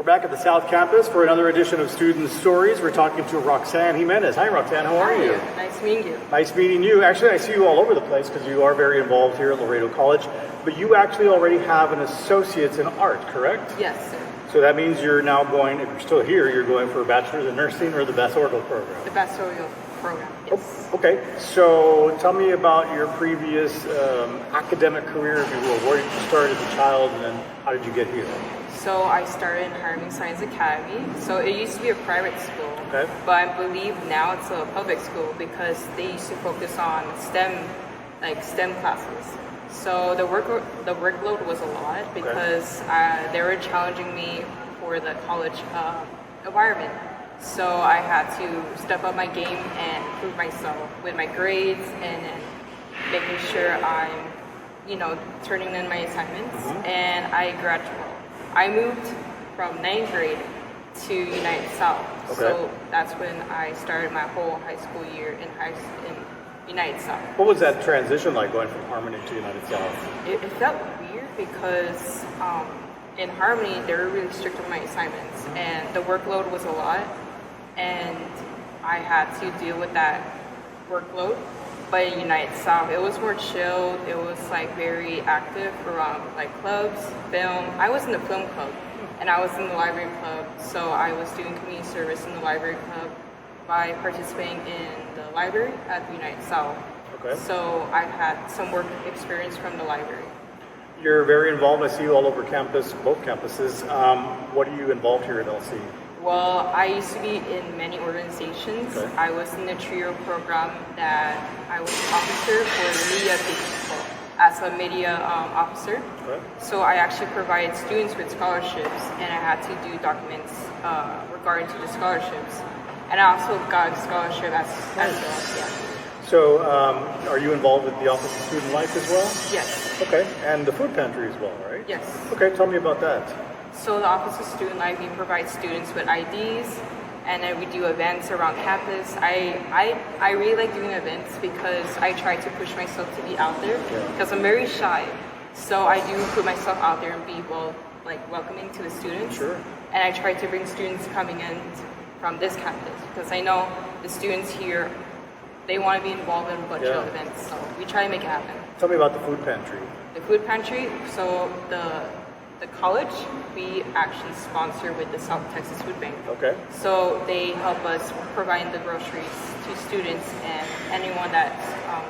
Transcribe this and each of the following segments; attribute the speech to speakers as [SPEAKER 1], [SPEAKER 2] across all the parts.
[SPEAKER 1] We're back at the South Campus for another edition of Student Stories. We're talking to Roxanne Jimenez. Hi, Roxanne. How are you?
[SPEAKER 2] Nice meeting you.
[SPEAKER 1] Nice meeting you. Actually, I see you all over the place because you are very involved here at Laredo College. But you actually already have an associate's in art, correct?
[SPEAKER 2] Yes, sir.
[SPEAKER 1] So that means you're now going, if you're still here, you're going for a bachelor's in nursing or the BASORGL program?
[SPEAKER 2] The BASORGL program, yes.
[SPEAKER 1] Oh, okay. So tell me about your previous academic career, if you will. Where did you start as a child and then how did you get here?
[SPEAKER 2] So I started in Harmony Science Academy. So it used to be a private school,
[SPEAKER 1] okay,
[SPEAKER 2] but I believe now it's a public school because they used to focus on STEM classes. So the workload was a lot because they were challenging me for the college environment. So I had to step up my game and prove myself with my grades and then making sure I'm, turning in my assignments. And I graduated. I moved from 9th grade to United South.
[SPEAKER 1] Okay.
[SPEAKER 2] So that's when I started my whole high school year in United South.
[SPEAKER 1] What was that transition like going from Harmony to United South?
[SPEAKER 2] It felt weird because in Harmony they were really strict on my assignments and the workload was a lot and I had to deal with that workload. But in United South, it was more chilled. It was very active around clubs, film. I was in the film club and I was in the library club. So I was doing community service in the library club by participating in the library at the United South.
[SPEAKER 1] Okay.
[SPEAKER 2] So I had some work experience from the library.
[SPEAKER 1] You're very involved. I see you all over campus, both campuses. What are you involved here at LC?
[SPEAKER 2] Well, I used to be in many organizations.
[SPEAKER 1] Okay.
[SPEAKER 2] I was in the TRIO program that I was an officer for the media people as a media officer.
[SPEAKER 1] Okay.
[SPEAKER 2] So I actually provided students with scholarships and I had to do documents regarding to the scholarships. And I also got a scholarship as well. Yeah.
[SPEAKER 1] So are you involved with the Office of Student Life as well?
[SPEAKER 2] Yes.
[SPEAKER 1] Okay, and the food pantry as well, right?
[SPEAKER 2] Yes.
[SPEAKER 1] Okay, tell me about that.
[SPEAKER 2] So the Office of Student Life, we provide students with IDs, and then we do events around campus. I really like doing events because I try to push myself to be out there because I'm very shy. So I do put myself out there and be welcoming to the students.
[SPEAKER 1] Sure.
[SPEAKER 2] And I try to bring students coming in from this campus because I know the students here, they want to be involved in a bunch of events. So we try to make it happen.
[SPEAKER 1] Tell me about the food pantry.
[SPEAKER 2] The food pantry, so the college, we actually sponsor with the South Texas Food Bank.
[SPEAKER 1] Okay.
[SPEAKER 2] So they help us provide the groceries to students and anyone that's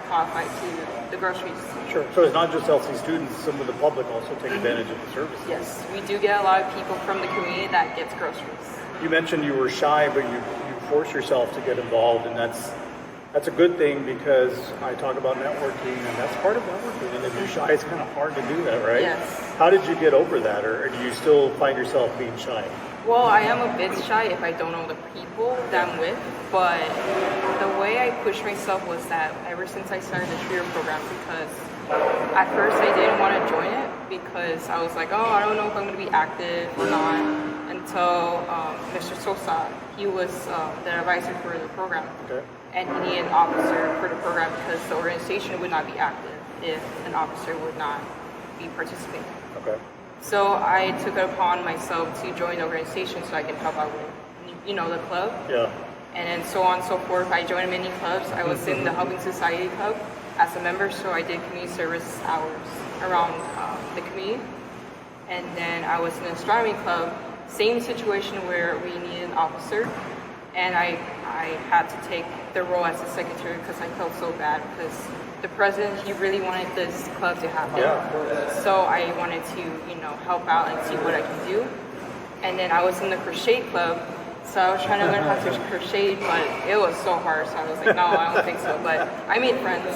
[SPEAKER 2] qualified to the groceries.
[SPEAKER 1] Sure. So it's not just LC students, some of the public also take advantage of the services.
[SPEAKER 2] Yes, we do get a lot of people from the community that gets groceries.
[SPEAKER 1] You mentioned you were shy, but you force yourself to get involved, and that's a good thing because I talk about networking, and that's part of networking. And if you're shy, it's kind of hard to do that, right?
[SPEAKER 2] Yes.
[SPEAKER 1] How did you get over that, or do you still find yourself being shy?
[SPEAKER 2] Well, I am a bit shy if I don't know the people that I'm with, but the way I pushed myself was that ever since I started the TRIO program, because at first I didn't want to join it because I was like, I don't know if I'm going to be active or not, until Mr. Sosa, he was the advisor for the program.
[SPEAKER 1] Okay.
[SPEAKER 2] And he needed an officer for the program because the organization would not be active if an officer would not be participating.
[SPEAKER 1] Okay.
[SPEAKER 2] So I took it upon myself to join the organization so I can help out with, the club.
[SPEAKER 1] Yeah.
[SPEAKER 2] And then so on and so forth. I joined many clubs. I was in the Helping Society Club as a member, so I did community service hours around the community. And then I was in the Astronomy Club, same situation where we needed an officer. And I had to take the role as a secretary because I felt so bad because the president, he really wanted this club to happen.
[SPEAKER 1] Yeah.
[SPEAKER 2] So I wanted to, help out and see what I can do. And then I was in the crochet club, so I was trying to learn how to crochet, but it was so hard. So I was like, no, I don't think so. But I made friends.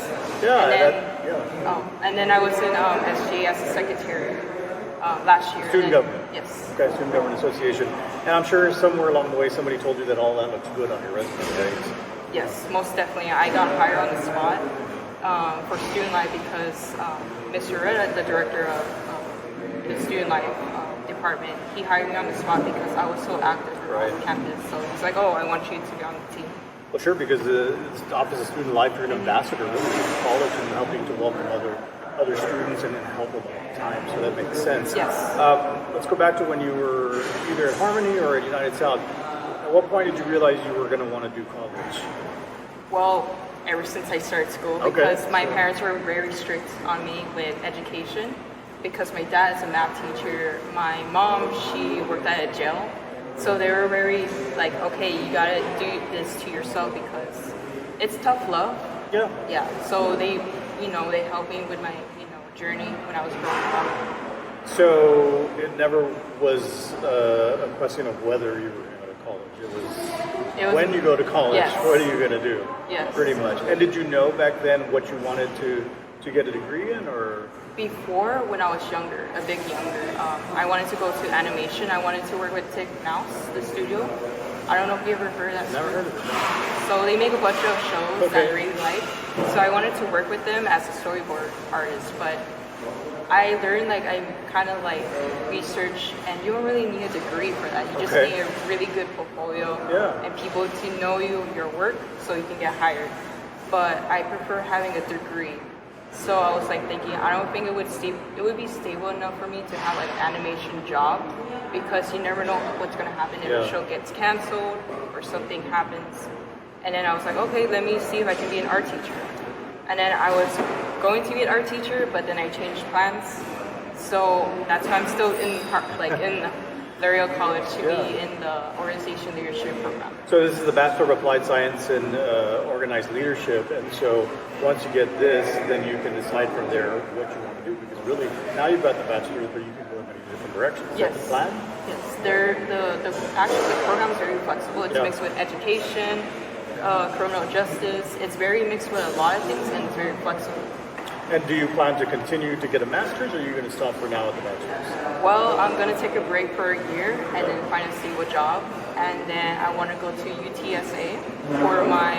[SPEAKER 1] Yeah.
[SPEAKER 2] And then I was in SJ as a secretary last year.
[SPEAKER 1] Student government.
[SPEAKER 2] Yes.
[SPEAKER 1] Okay, Student Government Association. And I'm sure somewhere along the way somebody told you that all that looks good on your resume, right?
[SPEAKER 2] Yes, most definitely. I got hired on the spot for Student Life because Mr. Reda, the director of the Student Life department, he hired me on the spot because I was so active around campus. So he's like, I want you to be on the team.
[SPEAKER 1] Well, sure, because the Office of Student Life, you're an ambassador really to the college and helping to welcome other students and help them all the time. So that makes sense.
[SPEAKER 2] Yes.
[SPEAKER 1] Let's go back to when you were either at Harmony or at United South. At what point did you realize you were going to want to do college?
[SPEAKER 2] Well, ever since I started school,
[SPEAKER 1] Okay.
[SPEAKER 2] because my parents were very strict on me with education. Because my dad is a math teacher, my mom, she worked at a jail. So they were very like, okay, you gotta do this to yourself because it's tough love.
[SPEAKER 1] Yeah.
[SPEAKER 2] Yeah. So they helped me with my, journey when I was growing up.
[SPEAKER 1] So it never was a question of whether you were going to go to college. It was when you go to college,
[SPEAKER 2] yes.
[SPEAKER 1] What are you going to do?
[SPEAKER 2] Yes.
[SPEAKER 1] Pretty much. And did you know back then what you wanted to get a degree in, or?
[SPEAKER 2] Before, when I was younger, a bit younger, I wanted to go to animation. I wanted to work with Tick Mouse, the studio. I don't know if you ever heard of that.
[SPEAKER 1] Never heard of it.
[SPEAKER 2] So they make a bunch of shows
[SPEAKER 1] Okay.
[SPEAKER 2] that I really like. So I wanted to work with them as a storyboard artist, but I learned I kind of research, and you don't really need a degree for that. You just
[SPEAKER 1] Okay.
[SPEAKER 2] need a really good portfolio
[SPEAKER 1] Yeah.
[SPEAKER 2] and people to know your work so you can get hired. But I prefer having a degree. So I was thinking, I don't think it would be stable enough for me to have an animation job because you never know what's going to happen if
[SPEAKER 1] Yeah.
[SPEAKER 2] a show gets canceled or something happens. And then I was like, okay, let me see if I can be an art teacher. And then I was going to be an art teacher, but then I changed plans. So that's why I'm still in Laredo College to be in the organization leadership program.
[SPEAKER 1] So this is the Bachelor of Applied Science in Organized Leadership, and so once you get this, then you can decide from there what you want to do. Because really, now you've got the bachelor's, but you can go in many different directions. Is that the plan?
[SPEAKER 2] Yes. Actually the program is very flexible. It's mixed with education, criminal justice. It's very mixed with a lot of things, and it's very flexible.
[SPEAKER 1] And do you plan to continue to get a master's, or are you going to stop for now at the bachelor's?
[SPEAKER 2] Well, I'm going to take a break for a year and then find a stable job. And then I want to go to UTSA for my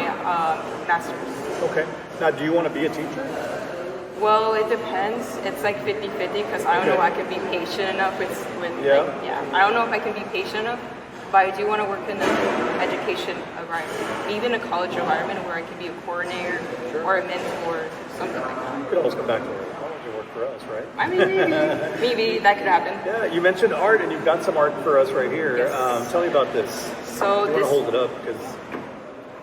[SPEAKER 2] master's.
[SPEAKER 1] Okay. Now, do you want to be a teacher?
[SPEAKER 2] Well, it depends. It's 50-50 because I don't know if I can be patient enough with I don't know if I can be patient enough, but I do want to work in an education environment, even a college environment where I can be a coordinator or a mentor, something like that.
[SPEAKER 1] You could always come back to college and work for us, right?
[SPEAKER 2] I mean, maybe that could happen.
[SPEAKER 1] Yeah, you mentioned art, and you've got some art for us right here.
[SPEAKER 2] Yes.
[SPEAKER 1] Tell me about this.
[SPEAKER 2] So
[SPEAKER 1] I want to hold it up because.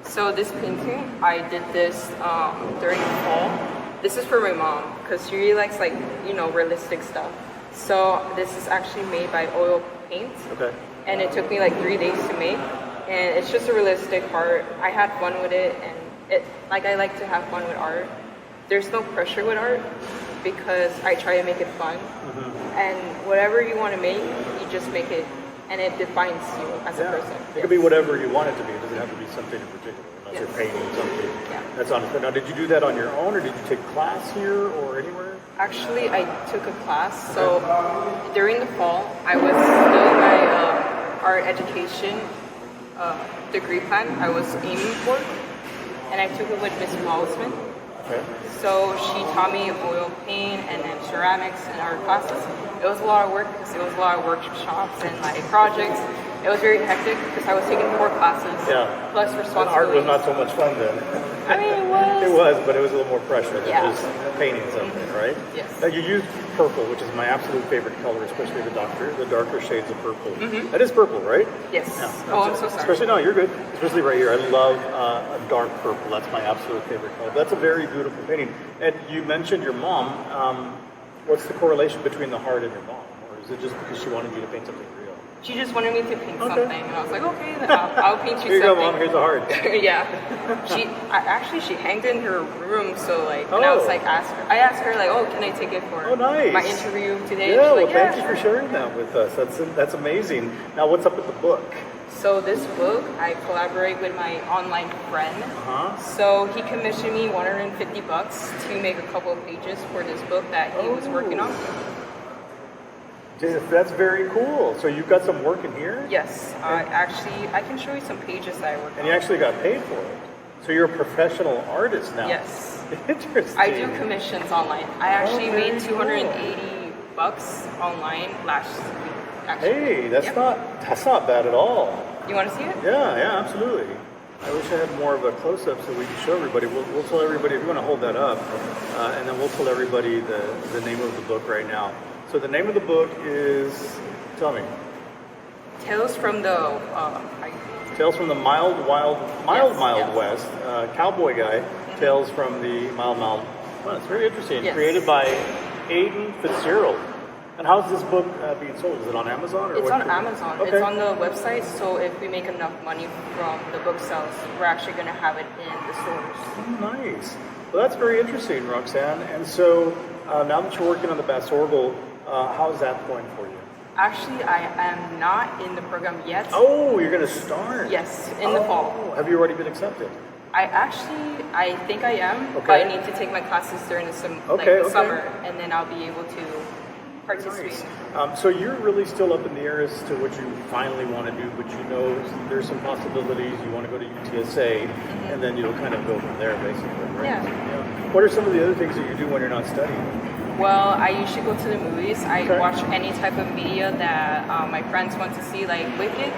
[SPEAKER 2] So this painting, I did this during the fall. This is for my mom because she really likes realistic stuff. So this is actually made by oil paint.
[SPEAKER 1] Okay.
[SPEAKER 2] And it took me 3 days to make. And it's just a realistic art. I had fun with it, and I like to have fun with art. There's no pressure with art because I try to make it fun. Mm-hmm. And whatever you want to make, you just make it, and it defines you as a person.
[SPEAKER 1] It could be whatever you want it to be. It doesn't have to be something in particular. Unless you're painting something that's on it. Now, did you do that on your own, or did you take class here or anywhere?
[SPEAKER 2] Actually, I took a class. So during the fall, I was still in my art education degree plan I was aiming for, and I took it with Miss Walsman.
[SPEAKER 1] Okay.
[SPEAKER 2] So she taught me oil paint and then ceramics and art classes. It was a lot of work because it was a lot of workshops and projects. It was very hectic because I was taking 4 classes plus responsibilities.
[SPEAKER 1] Art was not so much fun then.
[SPEAKER 2] I mean, it was.
[SPEAKER 1] It was, but it was a little more pressure than just painting something, right?
[SPEAKER 2] Yes.
[SPEAKER 1] Now you used purple, which is my absolute favorite color, especially the darker shades of purple.
[SPEAKER 2] Mm-hmm.
[SPEAKER 1] That is purple, right?
[SPEAKER 2] Yes.
[SPEAKER 1] Yeah.
[SPEAKER 2] Oh, I'm so sorry.
[SPEAKER 1] Especially, no, you're good. Especially right here. I love a dark purple. That's my absolute favorite color. That's a very beautiful painting. And you mentioned your mom. What's the correlation between the heart and your mom? Or is it just because she wanted you to paint something real?
[SPEAKER 2] She just wanted me to paint something, and I was like, okay, then I'll paint you
[SPEAKER 1] Here you go,
[SPEAKER 2] something.
[SPEAKER 1] Mom. Here's a heart.
[SPEAKER 2] Yeah. She hanged it in her room, so and I was I asked her oh, can I take it for my interview today?
[SPEAKER 1] Yeah,
[SPEAKER 2] And she's
[SPEAKER 1] thank you for sharing that with us. That's amazing. Now, what's up with the book?
[SPEAKER 2] So this book, I collaborate with my online friend. So he commissioned me $150 to make a couple of pages for this book that he was working on.
[SPEAKER 1] That's very cool. So you've got some work in here?
[SPEAKER 2] Yes. I can show you some pages that I worked on.
[SPEAKER 1] And you actually got paid for it. So you're a professional artist now.
[SPEAKER 2] Yes.
[SPEAKER 1] Interesting.
[SPEAKER 2] I do commissions online. I actually made $280 online last week. Actually.
[SPEAKER 1] Hey, that's not bad at all.
[SPEAKER 2] You want to see it?
[SPEAKER 1] Yeah, absolutely. I wish I had more of a close-up so we could show everybody. We'll tell everybody, if you want to hold that up, and then we'll tell everybody the name of the book right now. So the name of the book is, tell me.
[SPEAKER 2] Tales from the
[SPEAKER 1] Tales from the Wild
[SPEAKER 2] Yes.
[SPEAKER 1] West. Cowboy guy. Tales from the Mild Well, it's very interesting.
[SPEAKER 2] Yes.
[SPEAKER 1] Created by Aiden Fitzgerald. And how's this book being sold? Is it on Amazon? Or
[SPEAKER 2] It's
[SPEAKER 1] what
[SPEAKER 2] on
[SPEAKER 1] can-
[SPEAKER 2] Amazon.
[SPEAKER 1] Okay.
[SPEAKER 2] It's on the website. So if we make enough money from the book sales, we're actually going to have it in the stores.
[SPEAKER 1] Oh, nice. Well, that's very interesting, Roxanne. And so now that you're working on the BASORGL, how's that going for you?
[SPEAKER 2] Actually, I am not in the program yet.
[SPEAKER 1] Oh, you're going to start?
[SPEAKER 2] Yes, in the fall.
[SPEAKER 1] Have you already been accepted?
[SPEAKER 2] I think I am, but
[SPEAKER 1] Okay.
[SPEAKER 2] I need to take my classes during the,
[SPEAKER 1] Okay.
[SPEAKER 2] summer, and then I'll be able to participate.
[SPEAKER 1] Nice. So you're really still up in the air as to what you finally want to do, but you know there's some possibilities. You want to go to UTSA, and then you'll kind of go from there, basically, right?
[SPEAKER 2] Yeah.
[SPEAKER 1] What are some of the other things that you do when you're not studying?
[SPEAKER 2] Well, I usually go to the movies. I
[SPEAKER 1] Okay.
[SPEAKER 2] watch any type of media that my friends want to see, like Wicked.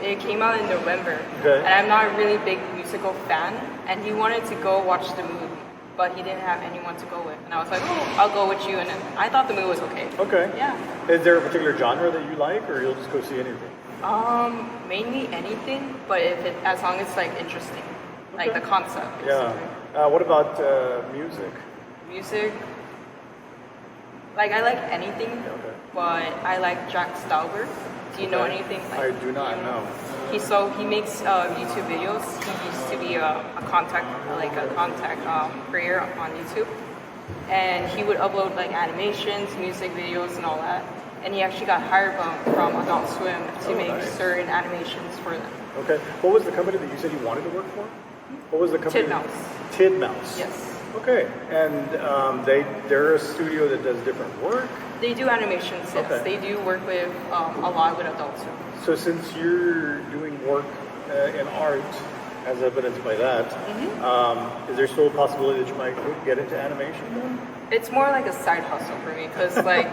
[SPEAKER 2] It came out in November,
[SPEAKER 1] Okay.
[SPEAKER 2] and I'm not a really big musical fan, and he wanted to go watch the movie, but he didn't have anyone to go with. And I was like, oh, I'll go with you, and then I thought the movie was okay.
[SPEAKER 1] Okay.
[SPEAKER 2] Yeah.
[SPEAKER 1] Is there a particular genre that you like, or you'll just go see anything?
[SPEAKER 2] Mainly anything, but as long as it's like interesting, like
[SPEAKER 1] Okay.
[SPEAKER 2] the concept.
[SPEAKER 1] Yeah.
[SPEAKER 2] Basically.
[SPEAKER 1] What about music?
[SPEAKER 2] Music. Like I like anything,
[SPEAKER 1] Okay.
[SPEAKER 2] but I like Jack Stauber. Do you know
[SPEAKER 1] Okay.
[SPEAKER 2] anything?
[SPEAKER 1] I do not know.
[SPEAKER 2] He makes YouTube videos. He used to be a contact creator on YouTube, and he would upload like animations, music videos, and all that. And he actually got hired from Adult Swim to make
[SPEAKER 1] nice.
[SPEAKER 2] certain animations for them.
[SPEAKER 1] Okay. What was the company that you said you wanted to work for? What was the company?
[SPEAKER 2] Titmouse.
[SPEAKER 1] Titmouse.
[SPEAKER 2] Yes.
[SPEAKER 1] Okay. And they're a studio that does different work.
[SPEAKER 2] They do animations, yes.
[SPEAKER 1] Okay.
[SPEAKER 2] They do work with a lot with Adult Swim.
[SPEAKER 1] So since you're doing work in art, as evidenced by that, is there still a possibility that you might get into animation then?
[SPEAKER 2] It's more like a side hustle for me because like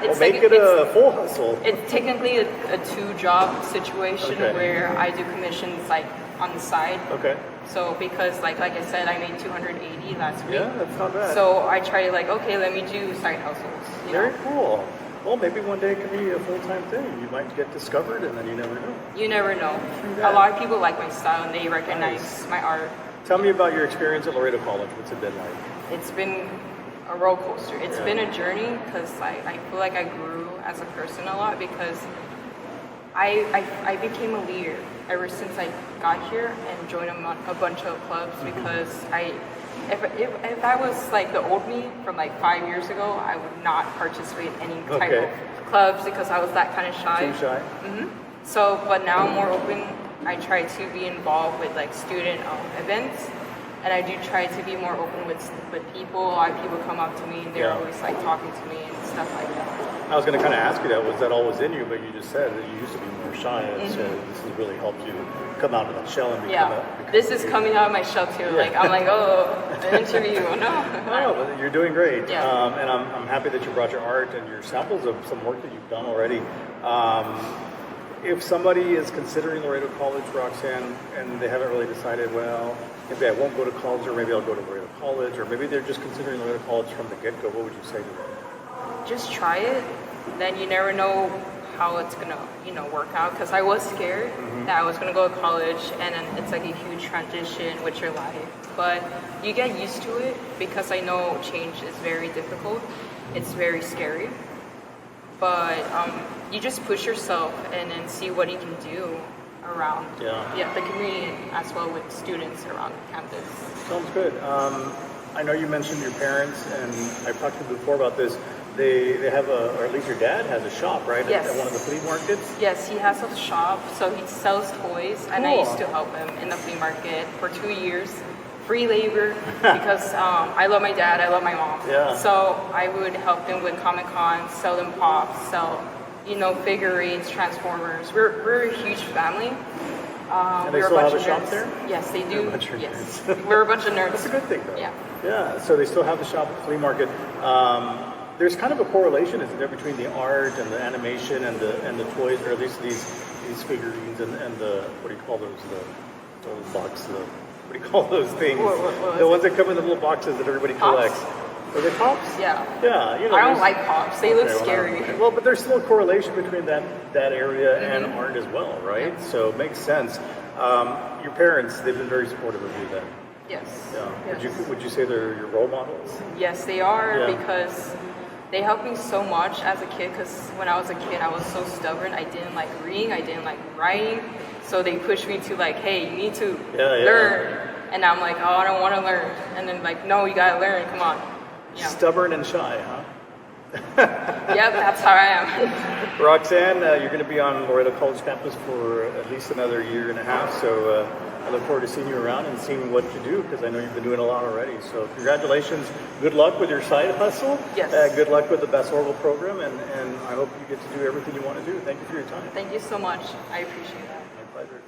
[SPEAKER 2] it's
[SPEAKER 1] Make
[SPEAKER 2] like
[SPEAKER 1] it a full hustle.
[SPEAKER 2] it's technically a two-job situation
[SPEAKER 1] Okay.
[SPEAKER 2] where I do commissions like on the side.
[SPEAKER 1] Okay.
[SPEAKER 2] So because like I said, I made 280 last week.
[SPEAKER 1] Yeah, that's not bad.
[SPEAKER 2] So I try to like, okay, let me do side hustles. You
[SPEAKER 1] Very
[SPEAKER 2] know?
[SPEAKER 1] cool. Well, maybe one day it can be a full-time thing. You might get discovered, and then you never know.
[SPEAKER 2] You never know.
[SPEAKER 1] that.
[SPEAKER 2] A lot of people like my style and they recognize my art.
[SPEAKER 1] Tell me about your experience at Laredo College. What's it been like?
[SPEAKER 2] It's been a roller coaster. It's
[SPEAKER 1] Yeah.
[SPEAKER 2] been a journey because I feel like I grew as a person a lot because I became a leader ever since I got here and joined a bunch of clubs because if I was like the old me from like 5 years ago, I would not participate in any type
[SPEAKER 1] Okay.
[SPEAKER 2] of clubs because I was that kind of shy.
[SPEAKER 1] Too shy?
[SPEAKER 2] So, but now I'm more open. I try to be involved with like student events, and I do try to be more open with people. A lot of people come up to me and they're
[SPEAKER 1] Yeah.
[SPEAKER 2] always like talking to me and stuff like that.
[SPEAKER 1] I was going to kind of ask you that. Was that always in you? But you just said that you used to be more shy, and so this has really helped you come out of that shell and become
[SPEAKER 2] Yeah, this is coming out of my shell too. Like I'm like, oh, an interview, no.
[SPEAKER 1] Oh, well, you're doing great.
[SPEAKER 2] Yeah.
[SPEAKER 1] And I'm happy that you brought your art and your samples of some work that you've done already. If somebody is considering Laredo College, Roxanne, and they haven't really decided, well, maybe I won't go to college, or maybe I'll go to Laredo College, or maybe they're just considering Laredo College from the get-go, what would you say to them?
[SPEAKER 2] Just try it. Then you never know how it's gonna, work out. Because I was scared that I was gonna go to college, and then it's like a huge transition with your life. But you get used to it because I know change is very difficult. It's very scary. But you just push yourself and then see what you can do around the community as well with students around campus.
[SPEAKER 1] Sounds good. I know you mentioned your parents, and I've talked to you before about this. They have or at least your dad has a shop, right?
[SPEAKER 2] Yes.
[SPEAKER 1] At one of the flea markets?
[SPEAKER 2] Yes, he has a shop, so he sells toys, and I
[SPEAKER 1] Cool.
[SPEAKER 2] used to help him in the flea market for 2 years. Free labor, because I love my dad, I love my mom.
[SPEAKER 1] Yeah.
[SPEAKER 2] So I would help them with Comic-Con, sell them pops, sell, figurines, Transformers. We're a huge family.
[SPEAKER 1] And they
[SPEAKER 2] we're
[SPEAKER 1] still
[SPEAKER 2] a bunch
[SPEAKER 1] have a
[SPEAKER 2] of
[SPEAKER 1] shop
[SPEAKER 2] nerds.
[SPEAKER 1] there?
[SPEAKER 2] Yes, they
[SPEAKER 1] You're a
[SPEAKER 2] do.
[SPEAKER 1] bunch of
[SPEAKER 2] Yes,
[SPEAKER 1] nerds.
[SPEAKER 2] we're a bunch of nerds.
[SPEAKER 1] That's a good thing, though.
[SPEAKER 2] Yeah.
[SPEAKER 1] Yeah, so they still have the shop at the flea market. There's kind of a correlation, isn't there, between the art and the animation and the toys, or at least these figurines and the, what do you call those, the box, what do you call those things?
[SPEAKER 2] What
[SPEAKER 1] The
[SPEAKER 2] is
[SPEAKER 1] ones that come in the little boxes that everybody
[SPEAKER 2] Pops?
[SPEAKER 1] collects. Are they pops?
[SPEAKER 2] Yeah.
[SPEAKER 1] Yeah, you know.
[SPEAKER 2] I don't
[SPEAKER 1] there's-
[SPEAKER 2] like pops. They look
[SPEAKER 1] Okay, well,
[SPEAKER 2] scary.
[SPEAKER 1] well, but there's still a correlation between that area and art as well, right?
[SPEAKER 2] Yeah.
[SPEAKER 1] So it makes sense. Your parents, they've been very supportive of you then.
[SPEAKER 2] Yes.
[SPEAKER 1] Yeah.
[SPEAKER 2] Yes.
[SPEAKER 1] Would you say they're your role models?
[SPEAKER 2] Yes, they are
[SPEAKER 1] Yeah.
[SPEAKER 2] because they helped me so much as a kid. Because when I was a kid, I was so stubborn. I didn't like reading. I didn't like writing. So they pushed me to like, hey, you need to learn. And I'm like, oh, I don't want to learn. And then like, no, you gotta learn. Come on. You know.
[SPEAKER 1] Stubborn and shy, huh?
[SPEAKER 2] Yep, that's how I am.
[SPEAKER 1] Roxanne, you're going to be on Laredo College campus for at least another year and a half, so I look forward to seeing you around and seeing what you do, because I know you've been doing a lot already. So congratulations. Good luck with your side hustle.
[SPEAKER 2] Yes.
[SPEAKER 1] Good luck with the BASORGL program, and I hope you get to do everything you want to do. Thank you for your time.
[SPEAKER 2] Thank you so much. I appreciate that.
[SPEAKER 1] My pleasure.